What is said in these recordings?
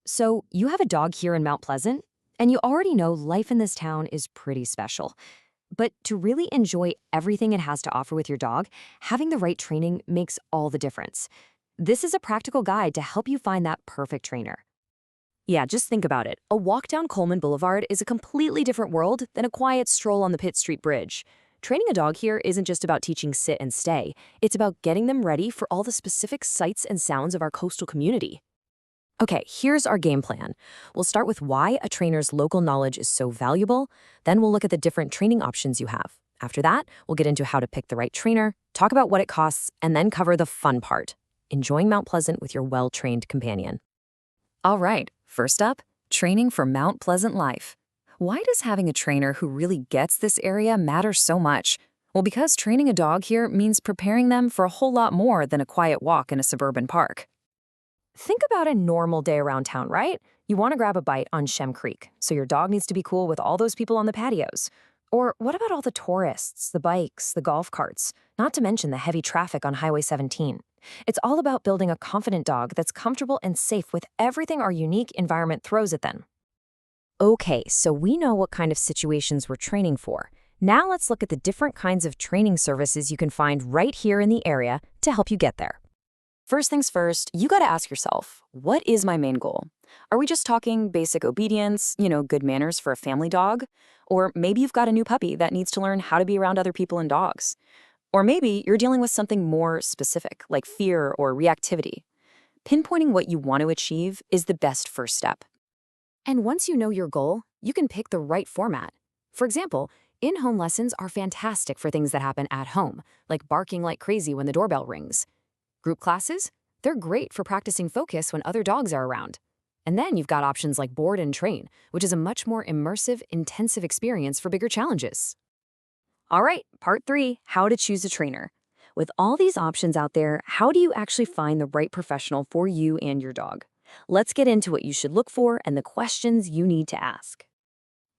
So, you have a dog here in Mount Pleasant, and you already know life in this town is pretty special. But to really enjoy everything it has to offer with your dog, having the right training makes all the difference. This is a practical guide to help you find that perfect trainer. Yeah, just think about it. A walk down Coleman Boulevard is a completely different world than a quiet stroll on the Pitt Street Bridge. Training a dog here isn't just about teaching sit and stay, it's about getting them ready for all the specific sights and sounds of our coastal community. Okay, here's our game plan. We'll start with why a trainer's local knowledge is so valuable. Then we'll look at the different training options you have. After that, we'll get into how to pick the right trainer, talk about what it costs, and then cover the fun part, enjoying Mount Pleasant with your well-trained companion. All right, first up, training for Mount Pleasant life. Why does having a trainer who really gets this area matter so much? Well, because training a dog here means preparing them for a whole lot more than a quiet walk in a suburban park. Think about a normal day around town, right? You want to grab a bite on Shem Creek, so your dog needs to be cool with all those people on the patios. Or what about all the tourists, the bikes, the golf carts, not to mention the heavy traffic on Highway 17? It's all about building a confident dog that's comfortable and safe with everything our unique environment throws at them. Okay, so we know what kind of situations we're training for. Now let's look at the different kinds of training services you can find right here in the area to help you get there. First things first, you gotta ask yourself, what is my main goal? Are we just talking basic obedience, good manners for a family dog? Or maybe you've got a new puppy that needs to learn how to be around other people and dogs. Or maybe you're dealing with something more specific, like fear or reactivity. Pinpointing what you want to achieve is the best first step. And once you know your goal, you can pick the right format. For example, in-home lessons are fantastic for things that happen at home, like barking like crazy when the doorbell rings. Group classes? They're great for practicing focus when other dogs are around. And then you've got options like board and train, which is a much more immersive, intensive experience for bigger challenges. All right, part 3, how to choose a trainer. With all these options out there, how do you actually find the right professional for you and your dog? Let's get into what you should look for and the questions you need to ask.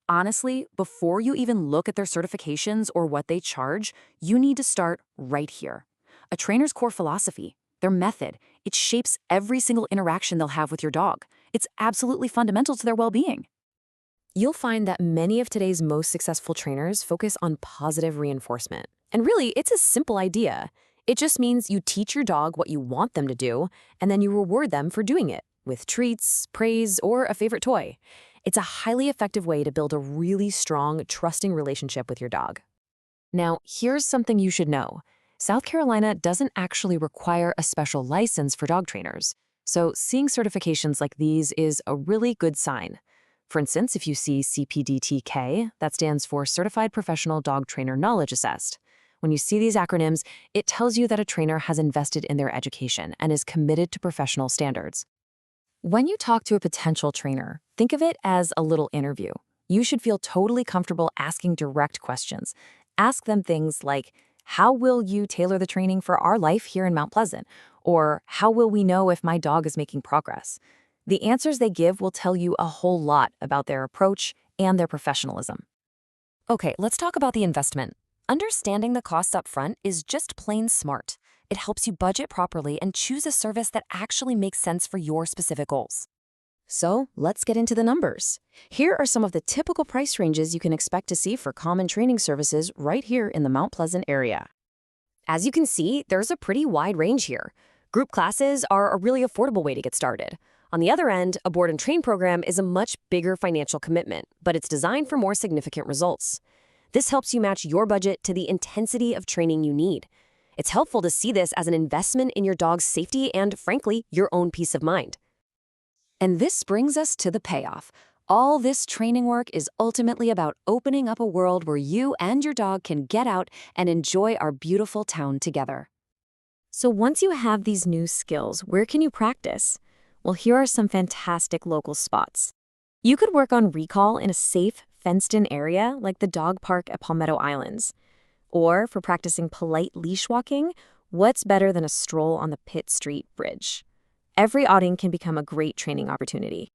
Honestly, before you even look at their certifications or what they charge, you need to start right here. A trainer's core philosophy, their method, it shapes every single interaction they'll have with your dog. It's absolutely fundamental to their well-being. You'll find that many of today's most successful trainers focus on positive reinforcement. And really, it's a simple idea. It just means you teach your dog what you want them to do, and then you reward them for doing it with treats, praise, or a favorite toy. It's a highly effective way to build a really strong, trusting relationship with your dog. Now, here's something you should know. South Carolina doesn't actually require a special license for dog trainers, so seeing certifications like these is a really good sign. For instance, if you see CPDTK, that stands for Certified Professional Dog Trainer Knowledge Assessed. When you see these acronyms, it tells you that a trainer has invested in their education and is committed to professional standards. When you talk to a potential trainer, think of it as a little interview. You should feel totally comfortable asking direct questions. Ask them things like, how will you tailor the training for our life here in Mount Pleasant? Or how will we know if my dog is making progress? The answers they give will tell you a whole lot about their approach and their professionalism. Okay, let's talk about the investment. Understanding the costs up front is just plain smart. It helps you budget properly and choose a service that actually makes sense for your specific goals. So let's get into the numbers. Here are some of the typical price ranges you can expect to see for common training services right here in the Mount Pleasant area. As you can see, there's a pretty wide range here. Group classes are a really affordable way to get started. On the other end, a board and train program is a much bigger financial commitment, but it's designed for more significant results. This helps you match your budget to the intensity of training you need. It's helpful to see this as an investment in your dog's safety and, frankly, your own peace of mind. And this brings us to the payoff. All this training work is ultimately about opening up a world where you and your dog can get out and enjoy our beautiful town together. So once you have these new skills, where can you practice? Well, here are some fantastic local spots. You could work on recall in a safe, fenced-in area like the dog park at Palmetto Islands. Or for practicing polite leash walking, what's better than a stroll on the Pitt Street Bridge? Every outing can become a great training opportunity.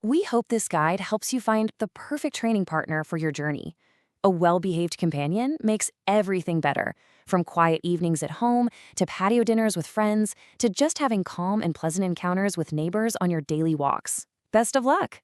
We hope this guide helps you find the perfect training partner for your journey. A well-behaved companion makes everything better, from quiet evenings at home, to patio dinners with friends, to just having calm and pleasant encounters with neighbors on your daily walks. Best of luck.